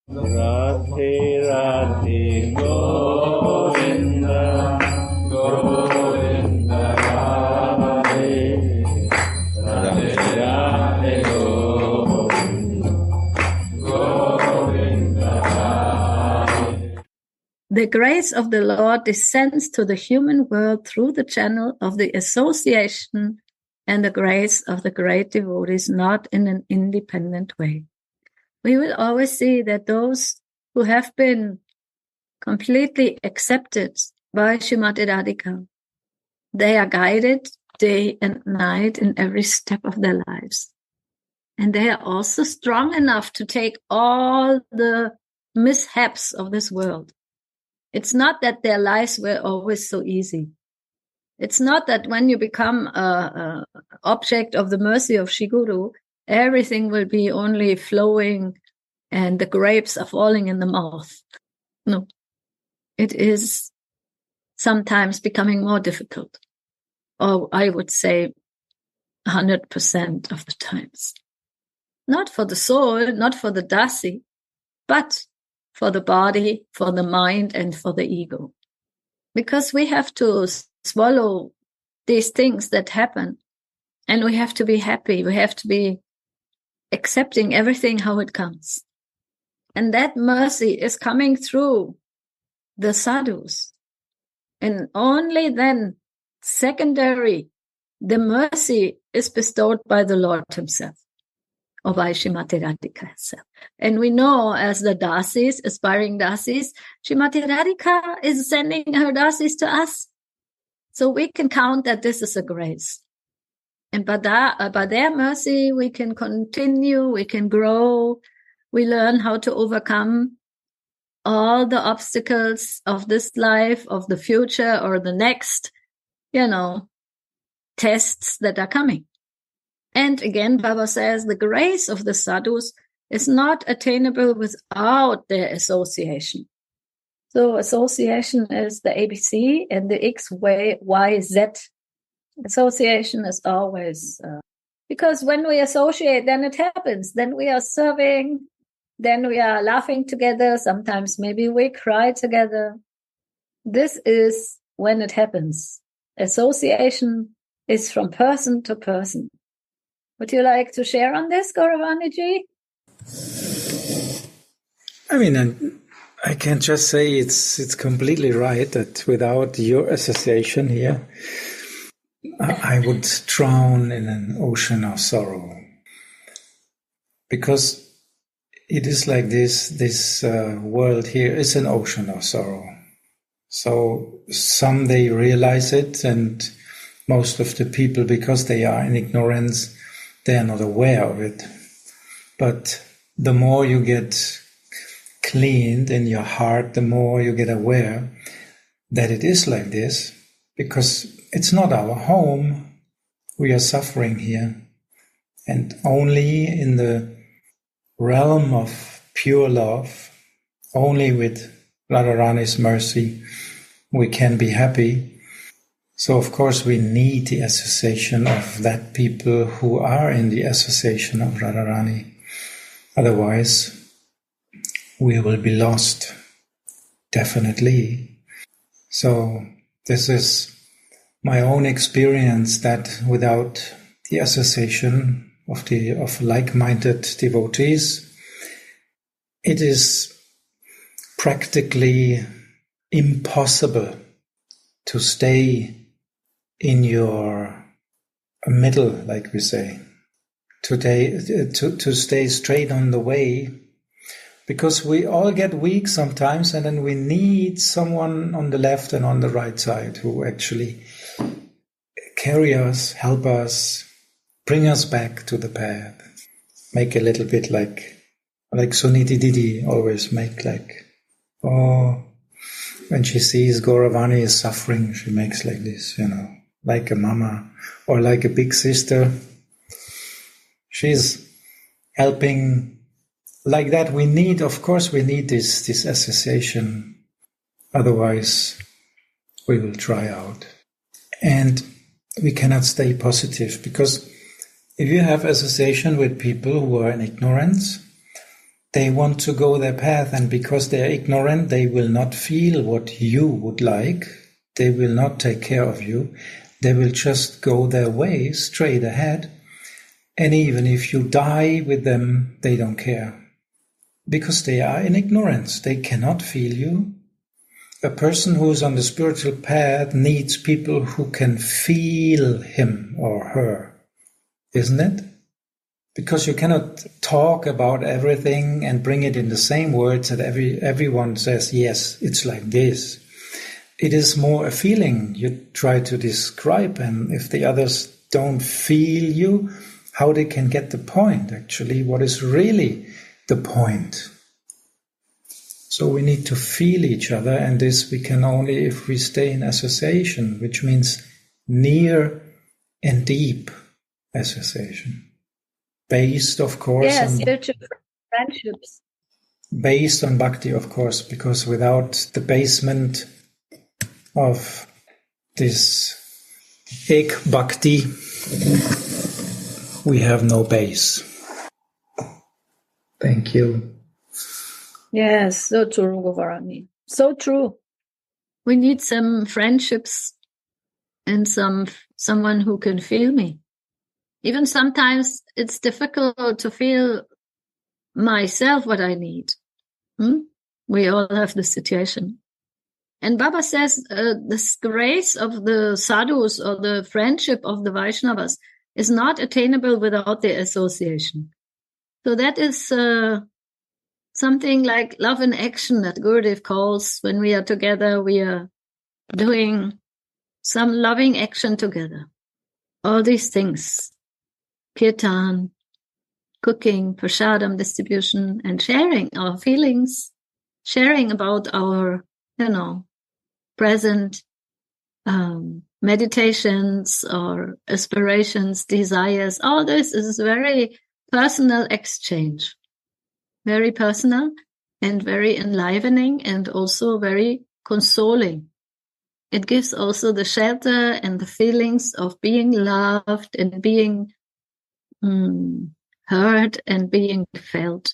Radhe Radhe Govinda Govinda Radhe Radhe Radhe Govinda Govinda Radhe. The grace of the Lord descends to the human world through the channel of the association and the grace of the great devotees, not in an independent way. We will always see that those who have been completely accepted by Srimati Radhika, they are guided day and night in every step of their lives. And they are also strong enough to take all the mishaps of this world. It's not that their lives were always so easy. It's not that when you become an object of the mercy of Shri Guru, everything will be only flowing and the grapes are falling in the mouth. No, it is sometimes becoming more difficult. Or I would say 100% of the times. Not for the soul, not for the dasi, but for the body, for the mind, and for the ego. Because we have to swallow these things that happen, and we have to be happy. We have to be accepting everything how it comes. And that mercy is coming through the sadhus. And only then, secondary, the mercy is bestowed by the Lord himself, or by Srimati Radhika herself. And we know, as the dasis, aspiring dasis, Srimati Radhika is sending her dasis to us. So we can count that this is a grace. And by their mercy, we can continue, we can grow, we learn how to overcome all the obstacles of this life, of the future, or the next, tests that are coming. And again, Baba says the grace of the sadhus is not attainable without their association. So association is the ABC and the X, Y, Z. Association is always, because when we associate, then it happens. Then we are serving, then we are laughing together. Sometimes maybe we cry together. This is when it happens. Association is from person to person. Would you like to share on this, Gauravani-ji? I mean, I can just say it's completely right that without your association here, I would drown in an ocean of sorrow. Because it is like this world here is an ocean of sorrow. So some they realize it, and most of the people, because they are in ignorance, they are not aware of it. But the more you get cleaned in your heart, the more you get aware that it is like this, because it's not our home. We are suffering here. And only in the realm of pure love, only with Radharani's mercy, we can be happy. So of course we need the association of that people who are in the association of Radharani. Otherwise, we will be lost, definitely. So this is my own experience, that without the association of like-minded devotees, it is practically impossible to stay in your middle, like we say, to stay straight on the way, because we all get weak sometimes, and then we need someone on the left and on the right side who actually carry us, help us, bring us back to the path. Make a little bit like Suniti Didi always make, like, when she sees Gauravani is suffering, she makes like this, like a mama or like a big sister. She's helping like that. We need this association. Otherwise, we will dry out. And we cannot stay positive, because if you have association with people who are in ignorance, They want to go their path, and because they are ignorant, they will not feel what you would like. They will not take care of you. They will just go their way straight ahead. And even if you die with them, they don't care. Because they are in ignorance. They cannot feel you. A person who is on the spiritual path needs people who can feel him or her. Isn't it? Because you cannot talk about everything and bring it in the same words that everyone says, yes, it's like this. It is more a feeling you try to describe, and if the others don't feel you, how they can get the point, actually, what is really the point. So we need to feel each other, and this we can only if we stay in association, which means near and deep association. Based, of course, Yes, on spiritual friendships. Based on Bhakti, of course, because without the basement of this Ek Bhakti, we have no base. Thank you. Yes, so true, Govarani. So true. We need some friendships and someone who can feel me. Even sometimes it's difficult to feel myself what I need. We all have this situation. And Baba says this grace of the sadhus or the friendship of the Vaishnavas is not attainable without the association. So that is something like love in action that Gurudev calls. When we are together, we are doing some loving action together. All these things. Kirtan, cooking, prasadam distribution, and sharing our feelings, sharing about our, present meditations or aspirations, desires. All this is very personal exchange, very personal and very enlivening and also very consoling. It gives also the shelter and the feelings of being loved and being heard and being felt.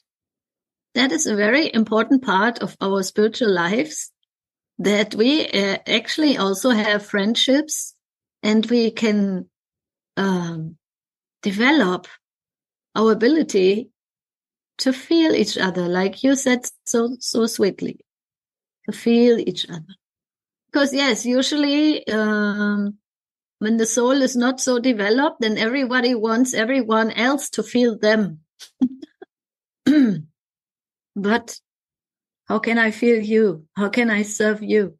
That is a very important part of our spiritual lives, that we actually also have friendships and we can develop our ability to feel each other, like you said so sweetly, to feel each other. Because yes, usually when the soul is not so developed, then everybody wants everyone else to feel them. But how can I feel you? How can I serve you?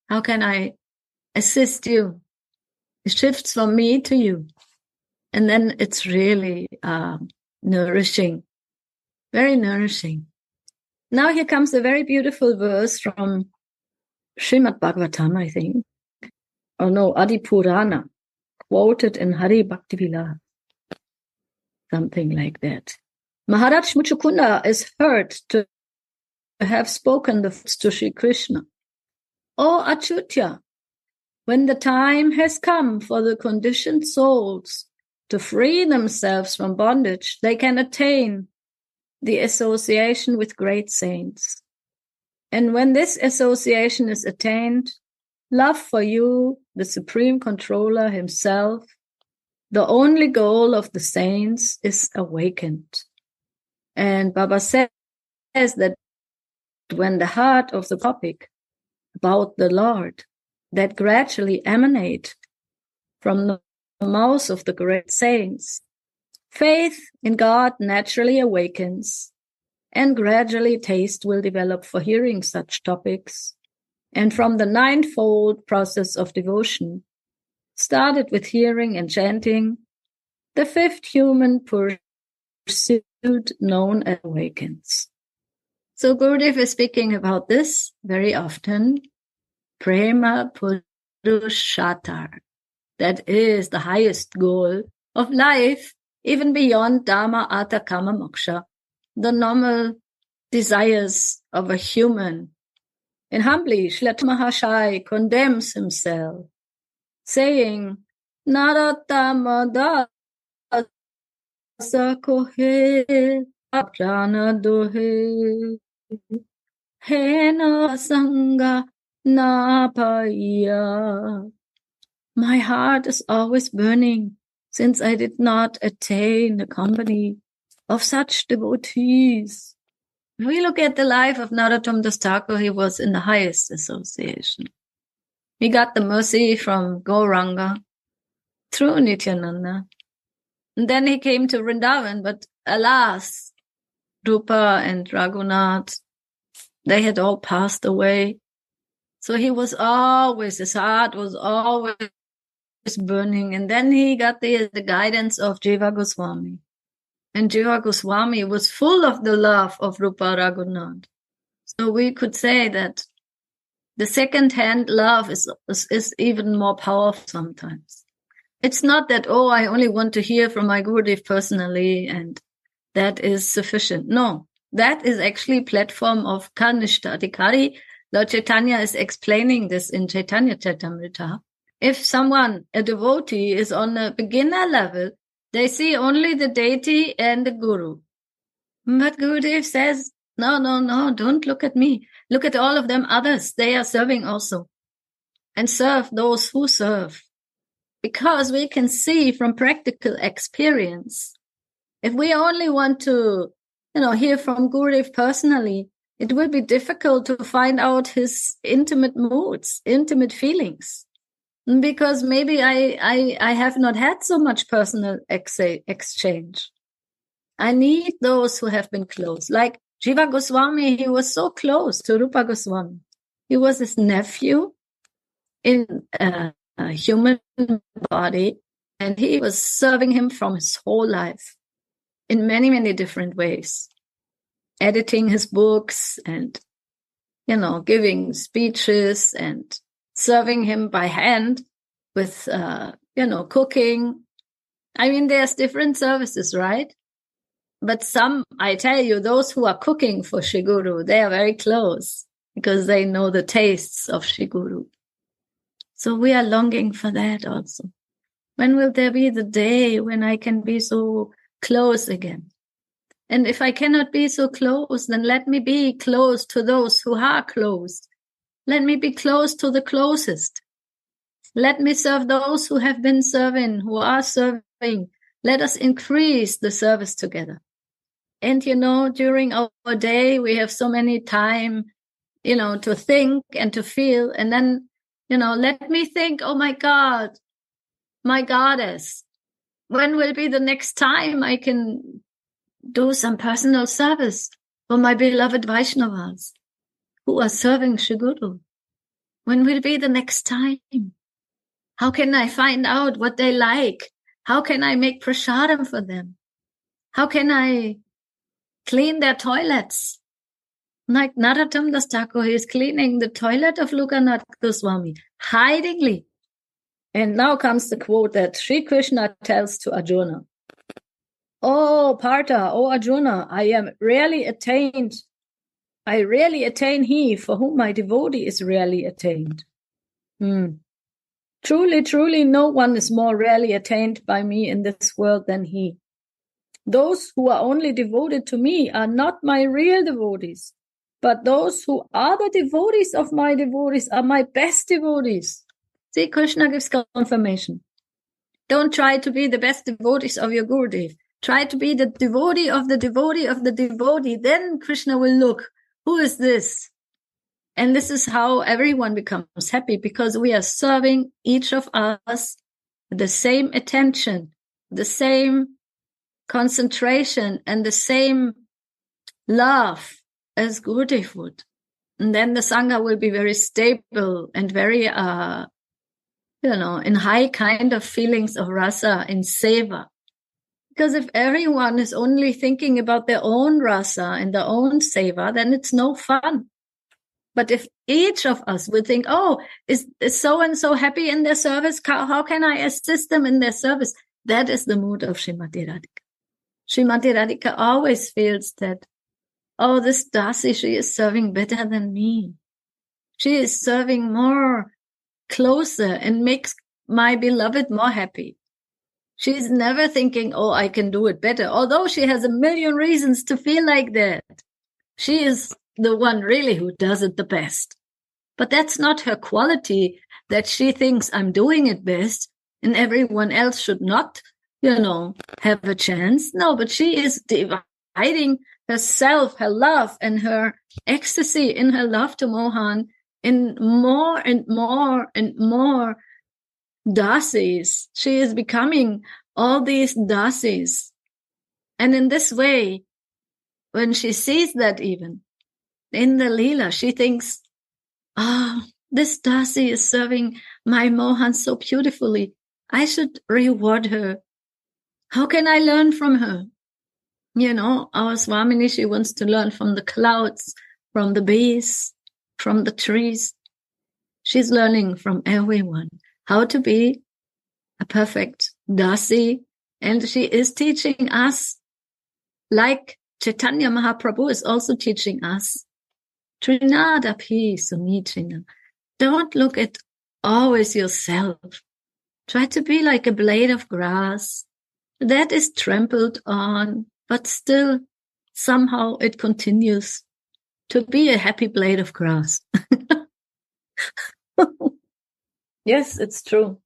How can I assist you? It shifts from me to you. And then it's really nourishing, very nourishing. Now here comes a very beautiful verse from Srimad Bhagavatam, I think. Oh no, Adi Purana, quoted in Hari Bhakti Vilaha. Something like that. Maharaj Muchukunda is heard to have spoken the words to Sri Krishna. O Achyutya, when the time has come for the conditioned souls to free themselves from bondage, they can attain the association with great saints. And when this association is attained, love for you, the Supreme Controller himself, the only goal of the saints, is awakened. And Baba says that when the heart of the topic about the Lord that gradually emanate from the mouth of the great saints, faith in God naturally awakens, and gradually taste will develop for hearing such topics. And from the ninefold process of devotion, started with hearing and chanting, the fifth human pursuit known as awakens. So Gurudev is speaking about this very often. Prema Purushartha. That is the highest goal of life, even beyond Dharma, Artha, Kama, Moksha, the normal desires of a human. And humbly, Srila Mahashai condemns himself, saying, Narottama dasa kohe prana dohe hena sanga na paya. My heart is always burning, since I did not attain the company of such devotees. If we look at the life of Narottam Das Thakur, he was in the highest association. He got the mercy from Gauranga through Nityananda. And then he came to Vrindavan, but alas, Rupa and Raghunath, they had all passed away. So he was always, his heart was always burning. And then he got the guidance of Jiva Goswami. And Jiva Goswami was full of the love of Rupa Raghunath. So we could say that the second-hand love is even more powerful sometimes. It's not that, I only want to hear from my Gurudev personally and that is sufficient. No, that is actually platform of Kanishta Adhikari. Lord Chaitanya is explaining this in Chaitanya Charitamrita. If someone, a devotee, is on a beginner level, they see only the deity and the Guru. But Gurudev says, no, don't look at me. Look at all of them others. They are serving also. And serve those who serve. Because we can see from practical experience, if we only want to, hear from Gurudev personally, it will be difficult to find out his intimate moods, intimate feelings. Because maybe I have not had so much personal exchange. I need those who have been close. Like Jiva Goswami, he was so close to Rupa Goswami. He was his nephew in a human body, and he was serving him from his whole life in many, many different ways. Editing his books and, giving speeches and serving him by hand with, cooking. I mean, there's different services, right? But I tell you, those who are cooking for Shri Guru, they are very close because they know the tastes of Shri Guru. So we are longing for that also. When will there be the day when I can be so close again? And if I cannot be so close, then let me be close to those who are close. Let me be close to the closest. Let me serve those who have been serving, who are serving. Let us increase the service together. And, during our day, we have so many time, to think and to feel. And then, let me think, oh my God, my goddess, when will be the next time I can do some personal service for my beloved Vaishnavas who are serving Shri Guru? When will be the next time? How can I find out what they like? How can I make prasadam for them? How can I clean their toilets? Like Narottam Das Thakur, he is cleaning the toilet of Lokanath Goswami, hidingly. And now comes the quote that Sri Krishna tells to Arjuna. Oh, Partha, oh Arjuna, I really attain he for whom my devotee is really attained. Truly, truly, no one is more rarely attained by me in this world than he. Those who are only devoted to me are not my real devotees, but those who are the devotees of my devotees are my best devotees. See, Krishna gives confirmation. Don't try to be the best devotees of your Gurudev. Try to be the devotee of the devotee of the devotee. Then Krishna will look, who is this? And this is how everyone becomes happy, because we are serving each of us the same attention, the same concentration, and the same love as Gurudev would. And then the Sangha will be very stable and very, in high kind of feelings of rasa, in seva. Because if everyone is only thinking about their own rasa and their own seva, then it's no fun. But if each of us would think, is so-and-so happy in their service? How can I assist them in their service? That is the mood of Srimati Radhika. Srimati Radhika always feels that, this Dasi, she is serving better than me. She is serving more closer and makes my beloved more happy. She's never thinking, oh, I can do it better. Although she has a million reasons to feel like that. She is the one really who does it the best. But that's not her quality, that she thinks I'm doing it best and everyone else should not, have a chance. No, but she is dividing herself, her love and her ecstasy in her love to Mohan in more and more and more dasis. She is becoming all these dasis. And in this way, when she sees that even in the Leela, she thinks, this dasi is serving my Mohan so beautifully. I should reward her. How can I learn from her? Our Swamini, she wants to learn from the clouds, from the bees, from the trees. She's learning from everyone how to be a perfect dasi. And she is teaching us, like Chaitanya Mahaprabhu is also teaching us, Trinadapi Sunichina. Don't look at always yourself. Try to be like a blade of grass that is trampled on, but still somehow it continues to be a happy blade of grass. Yes, it's true.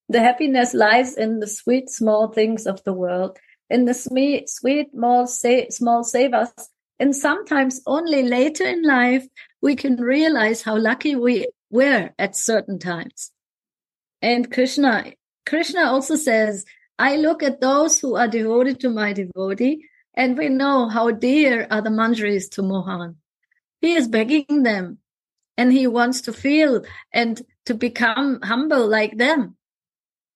The happiness lies in the sweet, small things of the world, in the sweet, small savas. And sometimes only later in life, we can realize how lucky we were at certain times. And Krishna also says, I look at those who are devoted to my devotee, and we know how dear are the manjaris to Mohan. He is begging them, and he wants to feel and to become humble like them.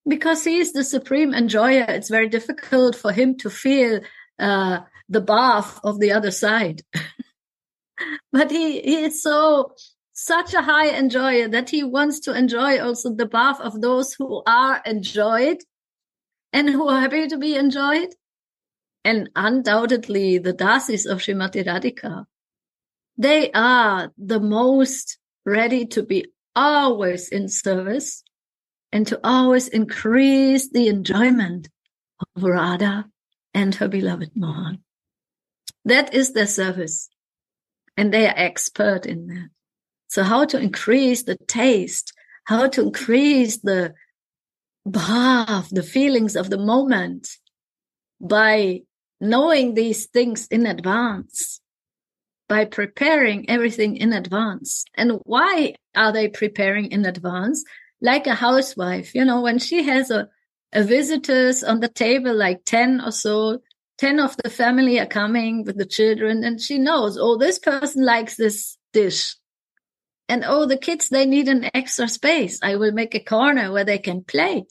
Because he is the supreme enjoyer, it's very difficult for him to feel the bath of the other side. But he is such a high enjoyer that he wants to enjoy also the bath of those who are enjoyed and who are happy to be enjoyed. And undoubtedly, the dasis of Srimati Radhika, they are the most ready to be always in service and to always increase the enjoyment of Radha and her beloved Mohan. That is their service. And they are expert in that. So how to increase the taste, how to increase the bhav, the feelings of the moment by knowing these things in advance, by preparing everything in advance. And why are they preparing in advance? Like a housewife, when she has a visitors on the table, like 10 or so, 10 of the family are coming with the children, and she knows, this person likes this dish. And the kids, they need an extra space. I will make a corner where they can play.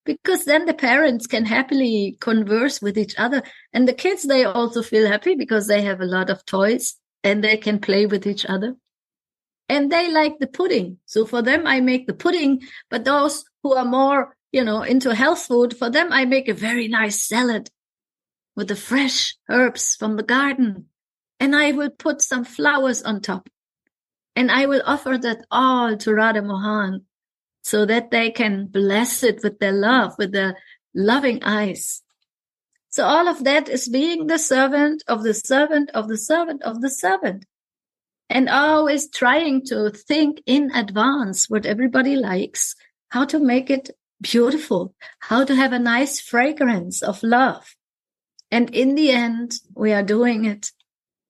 Because then the parents can happily converse with each other. And the kids, they also feel happy because they have a lot of toys and they can play with each other. And they like the pudding. So for them, I make the pudding. But those who are more, into health food, for them, I make a very nice salad with the fresh herbs from the garden. And I will put some flowers on top. And I will offer that all to Radha Mohan so that they can bless it with their love, with their loving eyes. So all of that is being the servant of the servant of the servant of the servant. And always trying to think in advance what everybody likes, how to make it beautiful, how to have a nice fragrance of love. And in the end, we are doing it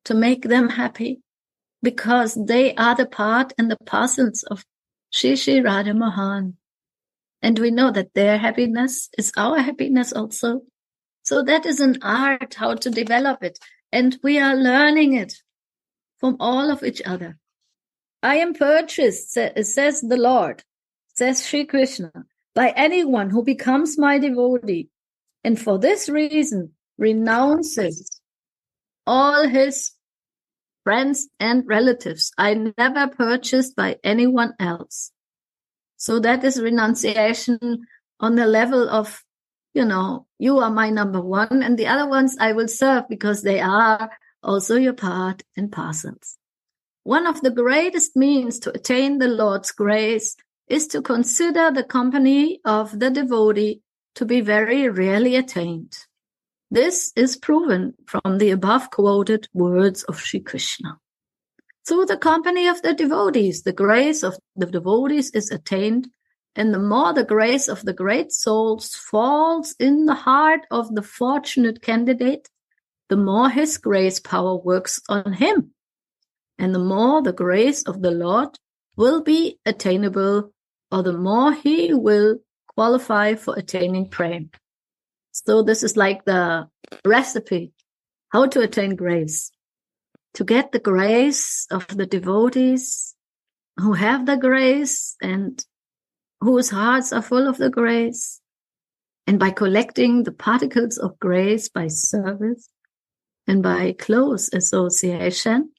to make them happy because they are the part and the parcels of Shri Shri Radha Mohan. And we know that their happiness is our happiness also. So that is an art, how to develop it. And we are learning it from all of each other. I am purchased, says the Lord, says Shri Krishna, by anyone who becomes my devotee, and for this reason renounces all his friends and relatives. I never purchased by anyone else. So that is renunciation on the level of, you are my number one, and the other ones I will serve because they are also your part and parcels. One of the greatest means to attain the Lord's grace is to consider the company of the devotee to be very rarely attained. This is proven from the above quoted words of Sri Krishna. Through the company of the devotees, the grace of the devotees is attained, and the more the grace of the great souls falls in the heart of the fortunate candidate, the more his grace power works on him, and the more the grace of the Lord will be attainable, or the more he will qualify for attaining Prema. So this is like the recipe, how to attain grace. To get the grace of the devotees who have the grace and whose hearts are full of the grace, and by collecting the particles of grace by service and by close association,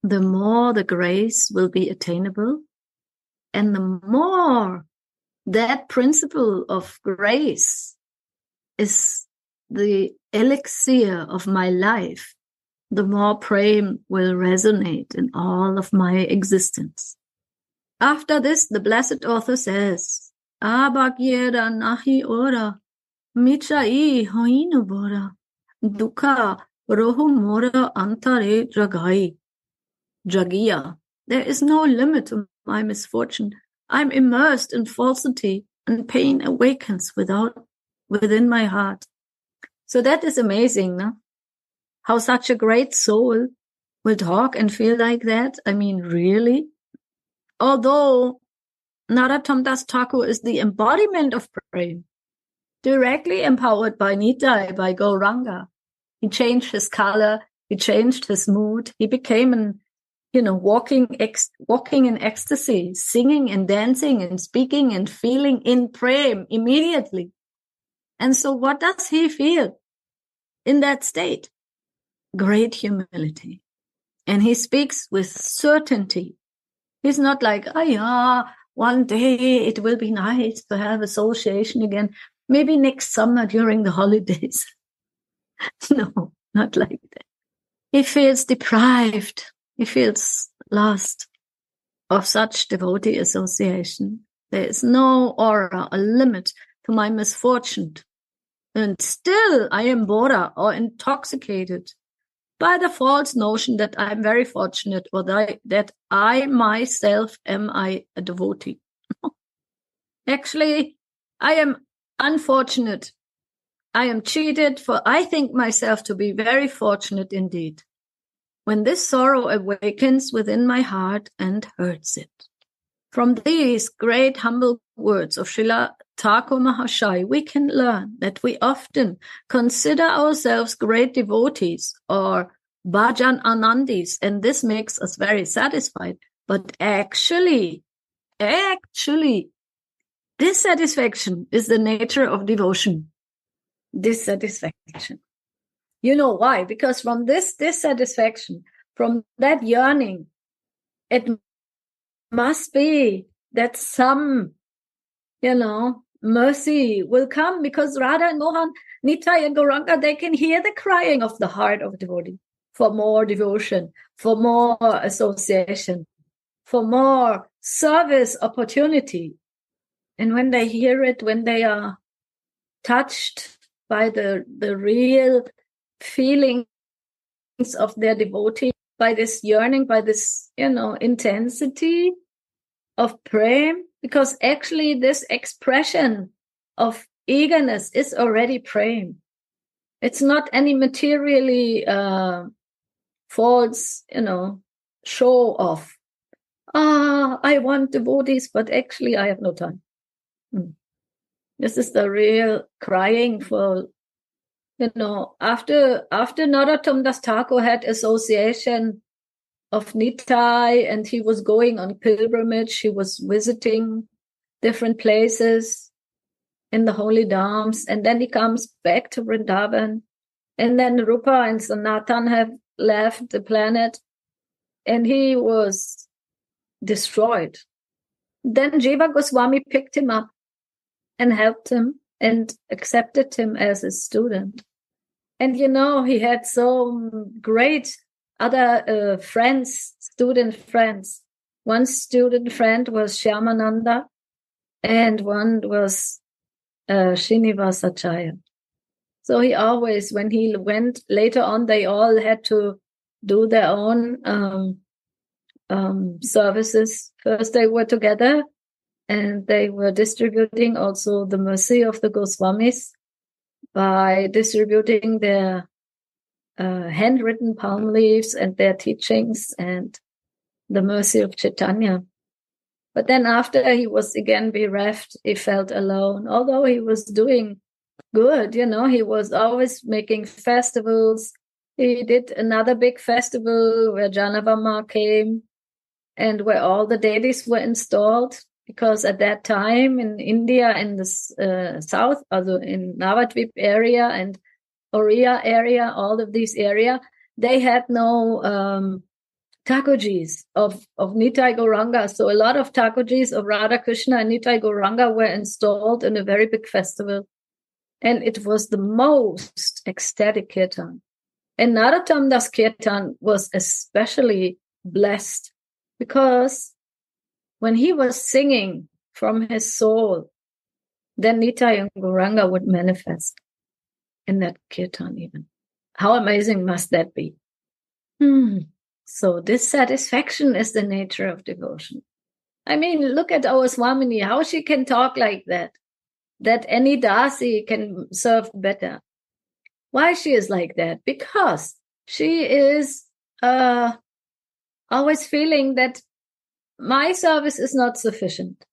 the more the grace will be attainable, and the more that principle of grace is the elixir of my life, the more Prema will resonate in all of my existence. After this, the blessed author says, Abagyera nahi ora, michai hoinu bora, dukkha rohu mora antare jagai. Jagiya. There is no limit to my misfortune. I'm immersed in falsity, and pain awakens within my heart. So that is amazing, no? How such a great soul will talk and feel like that. I mean, really? Although Narottam Das Thakur is the embodiment of Prema, directly empowered by Nitai, by Gauranga. He changed his color, he changed his mood, he became walking in ecstasy, singing and dancing and speaking and feeling in Prema immediately. And so what does he feel in that state? Great humility. And he speaks with certainty. He's not like, one day it will be nice to have association again. Maybe next summer during the holidays. No, not like that. He feels deprived. He feels lost of such devotee association. There is no aura, a limit to my misfortune. And still I am bored or intoxicated by the false notion that I'm very fortunate, or that I myself am a devotee. Actually, I am unfortunate. I am cheated, for I think myself to be very fortunate indeed. When this sorrow awakens within my heart and hurts it. From these great humble words of Srila Thakur Mahashaya, we can learn that we often consider ourselves great devotees or bhajan anandis, and this makes us very satisfied. But actually, dissatisfaction is the nature of devotion. Dissatisfaction. You know why? Because from this dissatisfaction, from that yearning, it must be that some, mercy will come, because Radha and Mohan, Nitai and Gauranga, they can hear the crying of the heart of a devotee for more devotion, for more association, for more service opportunity. And when they hear it, when they are touched by the real feelings of their devotee, by this yearning, by this, intensity of Prema, because actually this expression of eagerness is already Prema. It's not any materially false, show off. I want devotees, but actually I have no time. This is the real crying for, after Narottam Das Thakur had association of Nitai, and he was going on pilgrimage, he was visiting different places in the holy dhams, and then he comes back to Vrindavan, and then Rupa and Sanatan have left the planet, and he was destroyed. Then Jiva Goswami picked him up and helped him and accepted him as his student. And he had so great other friends, student friends. One student friend was Shyamananda, and one was Srinivasacharya. So he always, when he went later on, they all had to do their own services. First they were together, and they were distributing also the mercy of the Goswamis by distributing their handwritten palm leaves and their teachings and the mercy of Chaitanya. But then after he was again bereft, he felt alone, although he was doing good, he was always making festivals. He did another big festival where Janavama came and where all the deities were installed, because at that time in India, in the south, also in Navadvip area and Oriya area, all of these area, they had no Thakujis of Nitai Gauranga. So a lot of Thakujis of Radha Krishna and Nitai Gauranga were installed in a very big festival. And it was the most ecstatic kirtan. And Narottam Das Kirtan was especially blessed, because when he was singing from his soul, then Nitai and Gauranga would manifest in that kirtan even. How amazing must that be? So this satisfaction is the nature of devotion. I mean, look at our Swamini, how she can talk like that any Dasi can serve better. Why she is like that? Because she is always feeling that my service is not sufficient.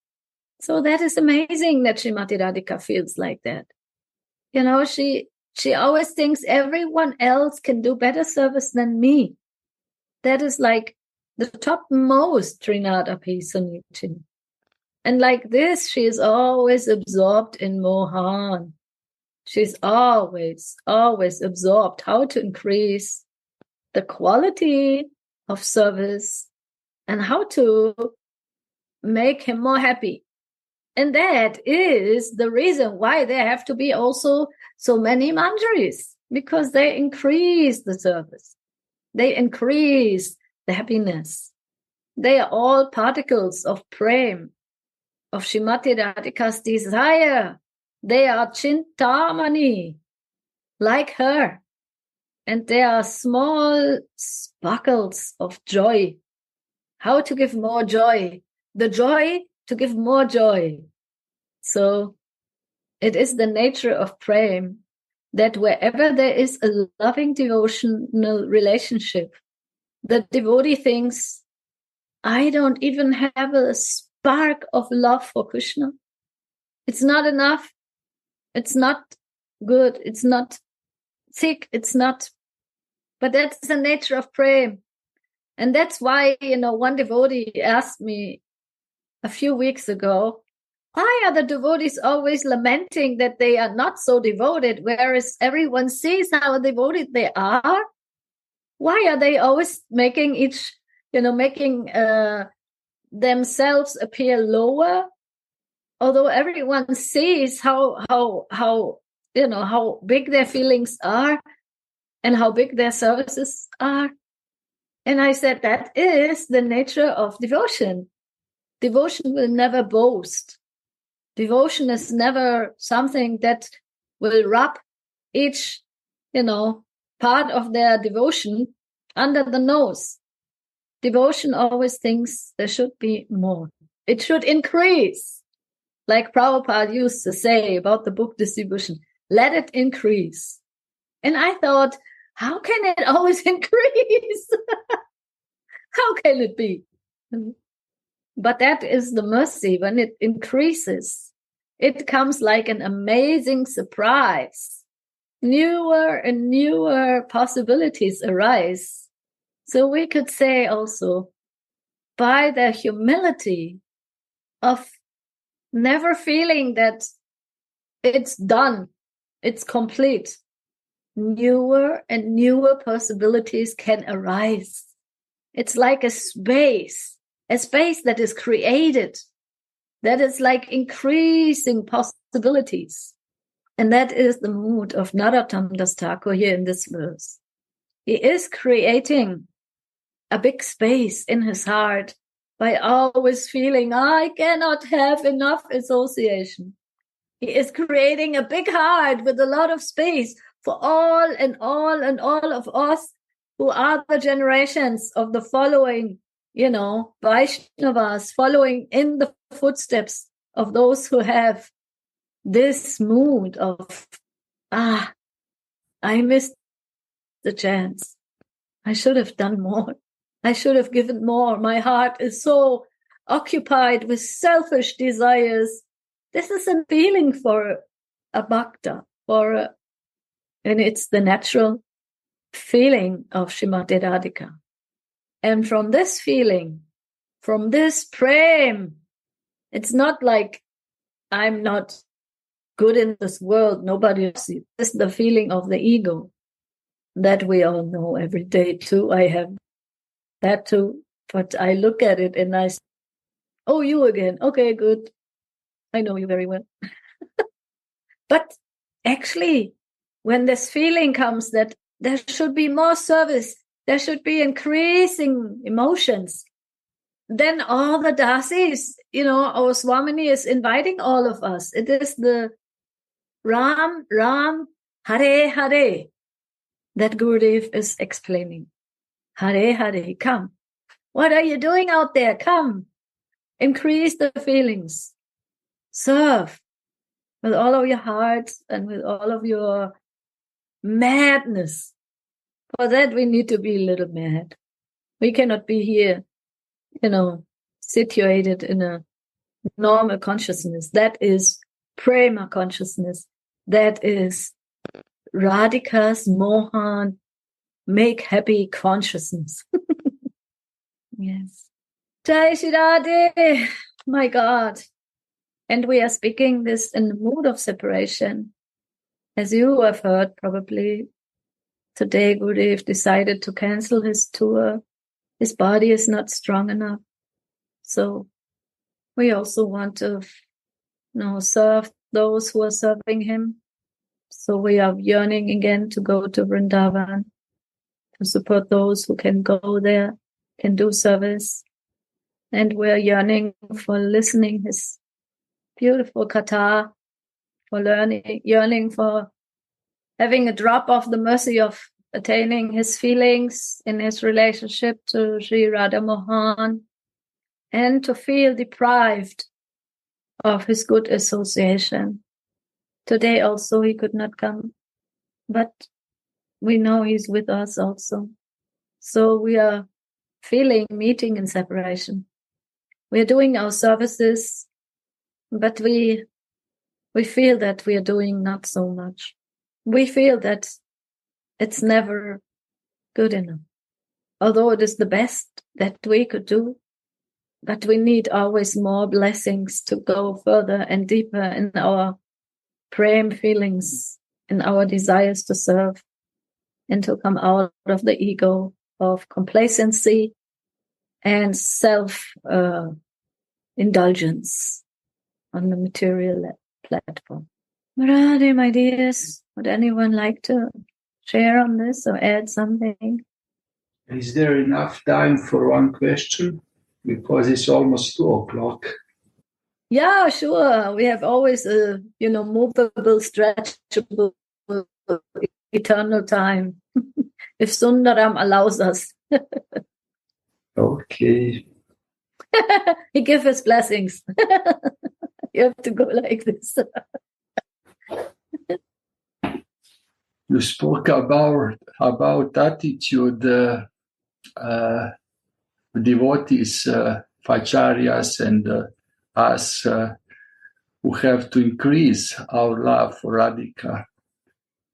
So that is amazing that Srimati Radhika feels like that. She always thinks everyone else can do better service than me. That is like the topmost Trinada Suniti. And like this, she is always absorbed in Mohan. She's always absorbed how to increase the quality of service and how to make him more happy. And that is the reason why there have to be also so many manjaris, because they increase the service. They increase the happiness. They are all particles of Prema, of Srimati Radhika's desire. They are Chintamani, like her. And they are small sparkles of joy. How to give more joy? The joy to give more joy. So it is the nature of Prema that wherever there is a loving devotional relationship, the devotee thinks, I don't even have a spark of love for Krishna. It's not enough. It's not good. It's not thick. It's not. But that's the nature of Prema. And that's why, one devotee asked me a few weeks ago, why are the devotees always lamenting that they are not so devoted, whereas everyone sees how devoted they are? Why are they always making themselves appear lower, although everyone sees how big their feelings are and how big their services are? And I said, that is the nature of devotion. Devotion will never boast. Devotion is never something that will rub each, part of their devotion under the nose. Devotion always thinks there should be more. It should increase. Like Prabhupada used to say about the book distribution, let it increase. And I thought, how can it always increase? How can it be? But that is the mercy. When it increases, it comes like an amazing surprise. Newer and newer possibilities arise. So we could say also, by the humility of never feeling that it's done, it's complete, newer and newer possibilities can arise. It's like a space that is created, that is like increasing possibilities. And that is the mood of Narottam Das Thakur here in this verse. He is creating a big space in his heart by always feeling, I cannot have enough association. He is creating a big heart with a lot of space for all and all and all of us who are the generations of the following, Vaishnavas, following in the footsteps of those who have this mood of, I missed the chance. I should have done more. I should have given more. My heart is so occupied with selfish desires. This is a feeling for a bhakta, and it's the natural feeling of Srimati Radhika. And from this feeling, from this prem, it's not like I'm not good in this world, nobody sees. This is the feeling of the ego that we all know every day too. I have that too, but I look at it and I say, oh, you again. Okay, good. I know you very well. But actually, when this feeling comes that there should be more service, there should be increasing emotions, then all the dasis, our Swamini is inviting all of us. It is the Ram, Ram, Hare, Hare that Gurudev is explaining. Hare, Hare, come. What are you doing out there? Come. Increase the feelings. Serve with all of your heart and with all of your madness. For that, we need to be a little mad. We cannot be here, situated in a normal consciousness. That is Prema consciousness. That is Radhika's Mohan, make happy consciousness. Yes. Jai Shri Radhe, my God. And we are speaking this in the mood of separation. As you have heard probably, today Gurudev decided to cancel his tour. His body is not strong enough. So we also want to serve those who are serving him. So we are yearning again to go to Vrindavan, to support those who can go there, can do service. And we are yearning for listening his beautiful katha, for yearning for having a drop of the mercy of attaining his feelings in his relationship to Sri Radha Mohan, and to feel deprived of his good association. Today also he could not come, but we know he's with us also. So we are feeling meeting in separation. We are doing our services, but we feel that we are doing not so much. We feel that it's never good enough. Although it is the best that we could do, but we need always more blessings to go further and deeper in our prem feelings, in our desires to serve, and to come out of the ego of complacency and self-indulgence on the material platform. Radhe, my dears, would anyone like to share on this or add something? Is there enough time for one question? Because it's almost 2:00. Yeah, sure. We have always a, movable, stretchable, eternal time. If Sundaram allows us. Okay. He gives us blessings. You have to go like this. You spoke about attitude, devotees, Vacharyas, and us who have to increase our love for Radhika.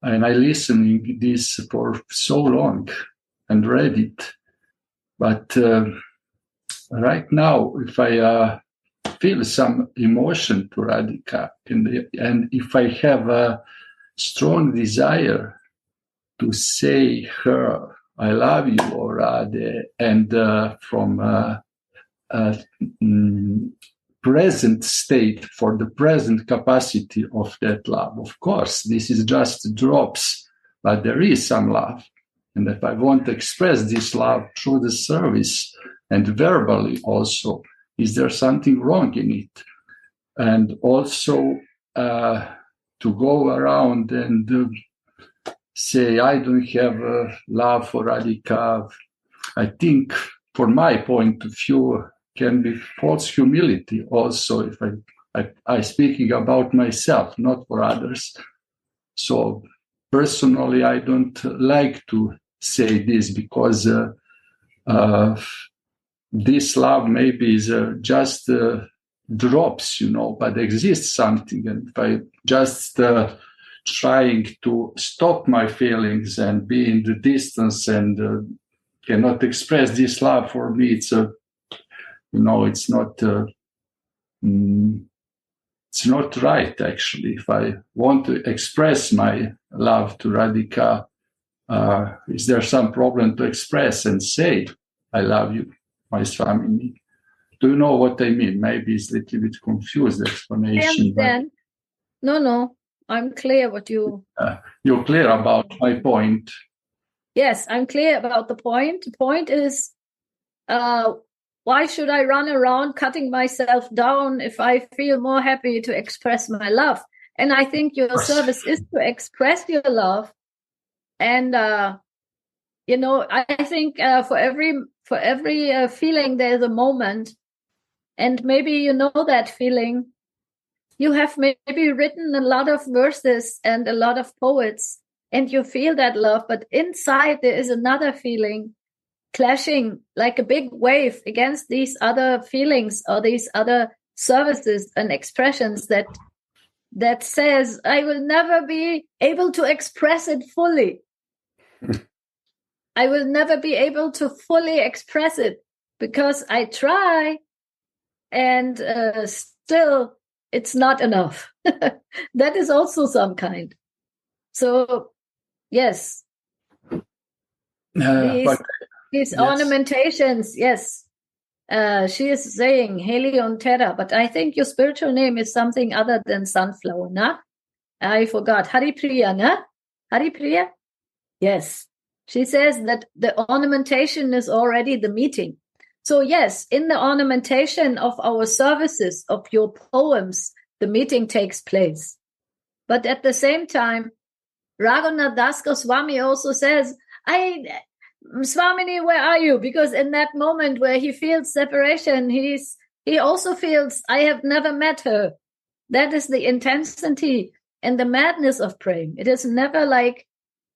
And I listened this for so long and read it. But right now, if I feel some emotion to Radhika, and if I have a strong desire to say her, I love you, O Radhe, and from present state, for the present capacity of that love. Of course, this is just drops, but there is some love. And if I want to express this love through the service and verbally also, is there something wrong in it? And also, to go around and say, I don't have love for Radhika, I think, from my point of view, can be false humility also, if I speaking about myself, not for others. So personally, I don't like to say this, because this love maybe is just drops, but exists something. And if I just trying to stop my feelings and be in the distance and cannot express this love, for me, it's it's not it's not right, actually. If I want to express my love to Radhika, is there some problem to express and say, I love you, my Swamini? Do you know what I mean? Maybe it's a little bit confused explanation. I understand. No, I'm clear what you... You're clear about my point. Yes, I'm clear about the point. The point is, why should I run around cutting myself down if I feel more happy to express my love? And I think your service is to express your love. And, I think for every feeling, there's a moment. And maybe you know that feeling. You have maybe written a lot of verses and a lot of poets, and you feel that love. But inside, there is another feeling clashing like a big wave against these other feelings or these other services and expressions that says, I will never be able to express it fully. I will never be able to fully express it because I try and still it's not enough. That is also some kind. So, yes. These yes. Ornamentations, yes. She is saying Helion Terra, but I think your spiritual name is something other than sunflower, na? I forgot. Haripriya, na? Haripriya? Yes. She says that the ornamentation is already the meeting. So yes, in the ornamentation of our services, of your poems, the meeting takes place. But at the same time, Raghunath Das Goswami also says, Swamini, where are you? Because in that moment where he feels separation, he also feels, I have never met her. That is the intensity and the madness of praying. It is never like,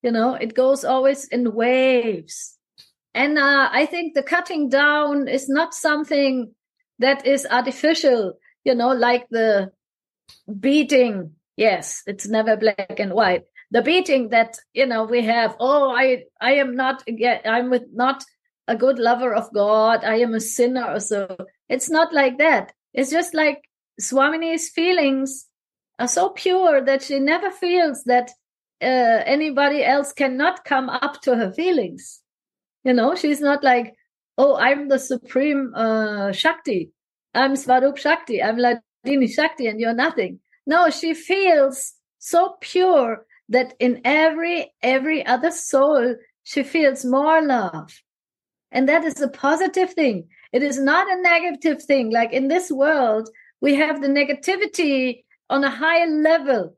it goes always in waves. And I think the cutting down is not something that is artificial, like the beating. Yes, it's never black and white. The beating that, we have, I'm not a good lover of God. I am a sinner or so. It's not like that. It's just like Swamini's feelings are so pure that she never feels that anybody else cannot come up to her feelings. She's not like, I'm the supreme Shakti. I'm Svarup Shakti. I'm Ladini Shakti and you're nothing. No, she feels so pure that in every other soul, she feels more love. And that is a positive thing. It is not a negative thing. Like in this world, we have the negativity on a higher level.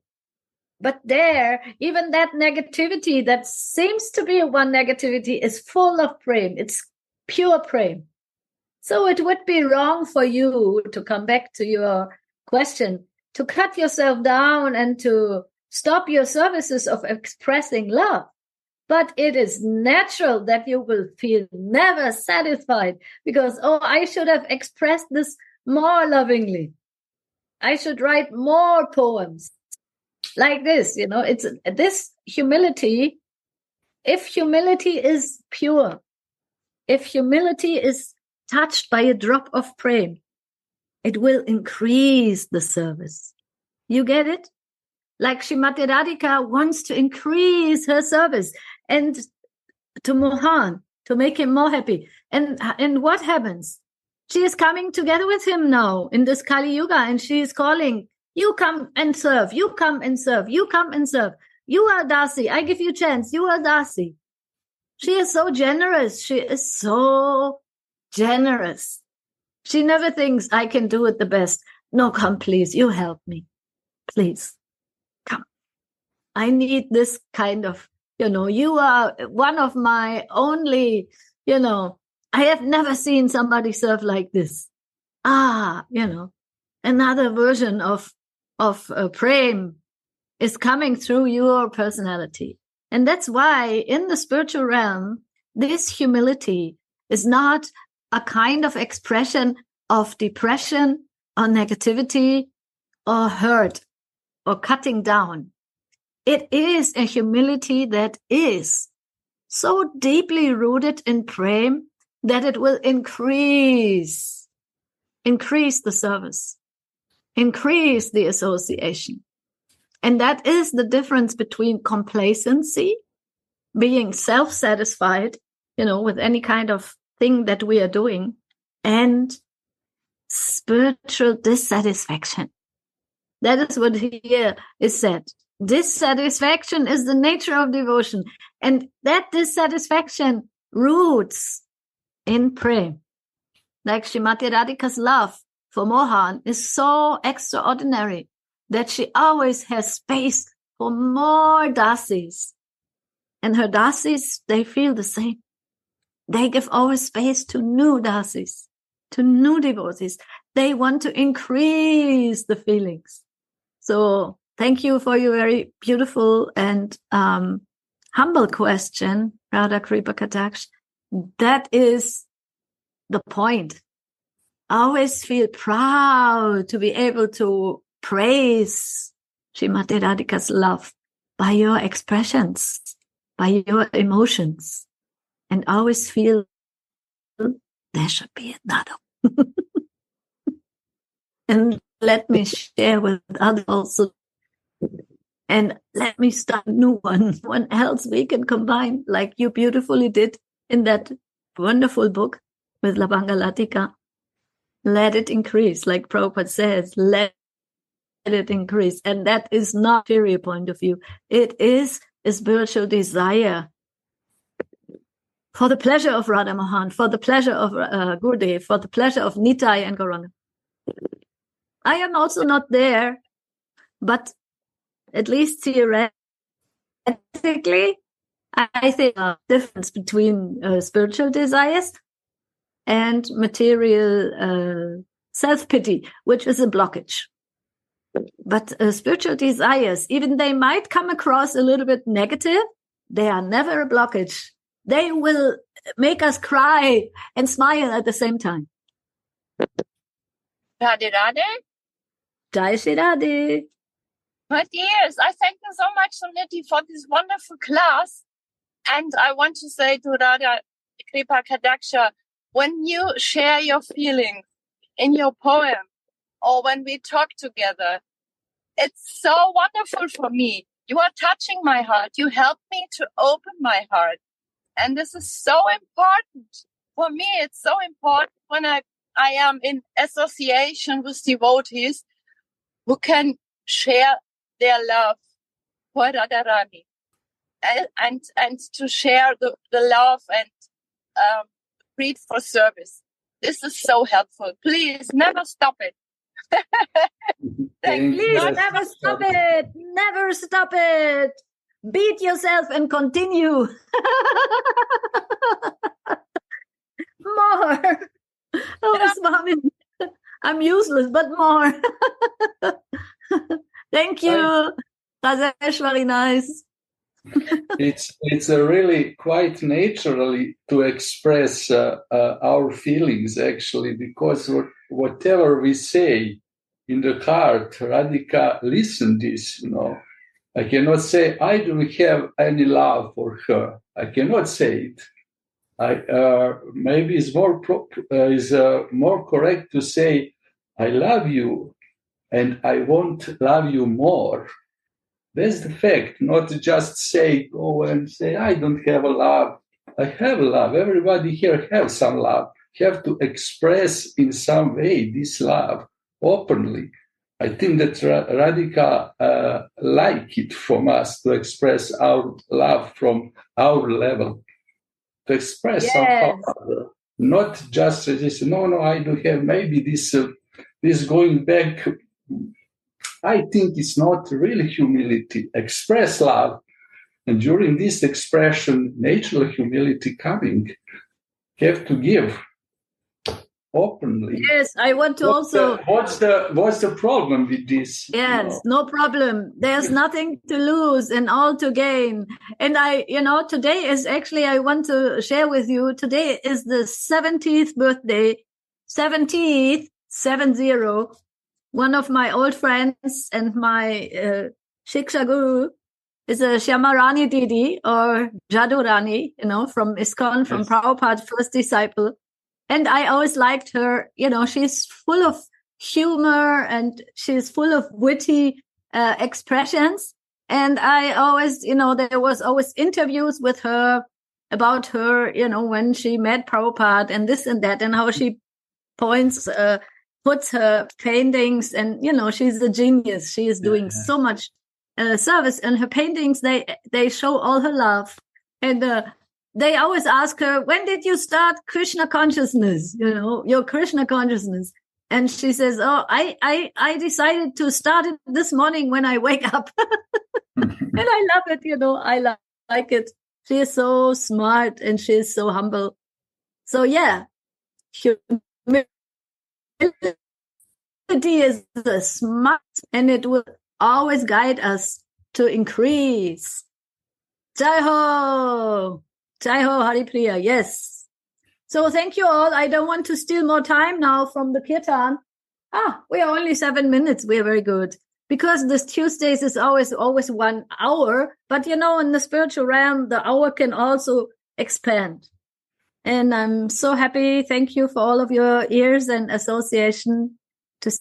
But there, even that negativity that seems to be one negativity is full of prema. It's pure prema. So it would be wrong for you, to come back to your question, to cut yourself down and to stop your services of expressing love. But it is natural that you will feel never satisfied because, I should have expressed this more lovingly. I should write more poems. Like this, it's this humility. If humility is pure, if humility is touched by a drop of prema, it will increase the service. You get it? Like Srimati Radhika wants to increase her service and to Mohan, to make him more happy. And what happens? She is coming together with him now in this Kali Yuga and she is calling, you come and serve, you come and serve, you come and serve. You are Dasi, I give you a chance, you are Dasi. She is so generous, she is so generous. She never thinks I can do it the best. No, come please, you help me. please, come. I need this kind of, you are one of my only, I have never seen somebody serve like this. Another version of Prema is coming through your personality. And that's why in the spiritual realm, this humility is not a kind of expression of depression or negativity or hurt or cutting down. It is a humility that is so deeply rooted in Prema that it will increase the service, increase the association. And that is the difference between complacency, being self-satisfied, with any kind of thing that we are doing, and spiritual dissatisfaction. That is what here is said. Dissatisfaction is the nature of devotion. And that dissatisfaction roots in Prema. Like Srimati Radhika's love for Mohan is so extraordinary that she always has space for more dasis. And her dasis, they feel the same. They give always space to new dasis, to new devotees. They want to increase the feelings. So thank you for your very beautiful and humble question, Radha Kripa Kataksh. That is the point. Always feel proud to be able to praise Srimati Radhika's love by your expressions, by your emotions, and always feel there should be another. And let me share with others also. And let me start a new one else we can combine, like you beautifully did in that wonderful book with Labanga Latika. Let it increase, like Prabhupada says, let it increase. And that is not a inferior point of view. It is a spiritual desire for the pleasure of Radha Mohan, for the pleasure of Gurudev, for the pleasure of Nitai and Gauranga. I am also not there, but at least theoretically, I think the difference between spiritual desires and material self-pity, which is a blockage. But spiritual desires, even they might come across a little bit negative, they are never a blockage. They will make us cry and smile at the same time. Radhe Radhe. Jai Shri Radhe. My dears, I thank you so much, Suniti, for this wonderful class. And I want to say to Radha Kripa Kadaksha, when you share your feelings in your poem or when we talk together, it's so wonderful for me. You are touching my heart. You help me to open my heart. And this is so important. For me, it's so important when I am in association with devotees who can share their love for Radharani and to share the love and breed for service. This is so helpful. Please never stop it. Please never stop it. Never stop it. Beat yourself and continue. More. Oh, Swami. I'm useless, but more. Thank you. Rajesh, very nice. It's really quite naturally to express our feelings, actually, because whatever we say in the heart, Radhika listen this, I cannot say I don't have any love for her. I cannot say it. Maybe it's more correct to say I love you and I won't love you more. That's the fact, not just go and say I don't have a love. I have a love. Everybody here has some love. You have to express in some way this love openly. I think that Radhika like it from us to express our love from our level. To express somehow, not just this. No, I don't have. Maybe this going back I think it's not really humility. Express love. And during this expression, natural humility coming, have to give openly. Yes, I want to what's the problem with this? Yes, no problem. There's nothing to lose and all to gain. And today is actually, I want to share with you, today is the 70th birthday, 70th, 70. One of my old friends and my Shiksha Guru is a Shyamarani Didi or Jadurani, from ISKCON, from Prabhupada's first disciple. And I always liked her. She's full of humor and she's full of witty expressions. And I always, there was always interviews with her about her, when she met Prabhupada and this and that, and how she puts her paintings, and, she's a genius. She is doing so much service, and her paintings, they show all her love. And they always ask her, when did you start Krishna consciousness? Your Krishna consciousness. And she says, I decided to start it this morning when I wake up. And I love it, I like it. She is so smart and she is so humble. So yeah, humility is the smart, and it will always guide us to increase. Jai Ho! Jai Ho, Haripriya, yes. So thank you all. I don't want to steal more time now from the kirtan. We are only 7 minutes. We are very good. Because this Tuesdays is always 1 hour. But in the spiritual realm, the hour can also expand. And I'm so happy. Thank you for all of your ears and association to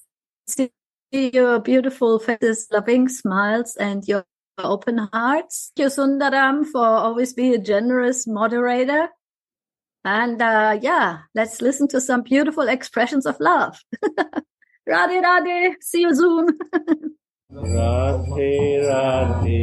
see your beautiful faces, loving smiles, and your open hearts. Thank you, Sundaram, for always being a generous moderator. And let's listen to some beautiful expressions of love. Radhe Radhe. See you soon. Radhe Radhe.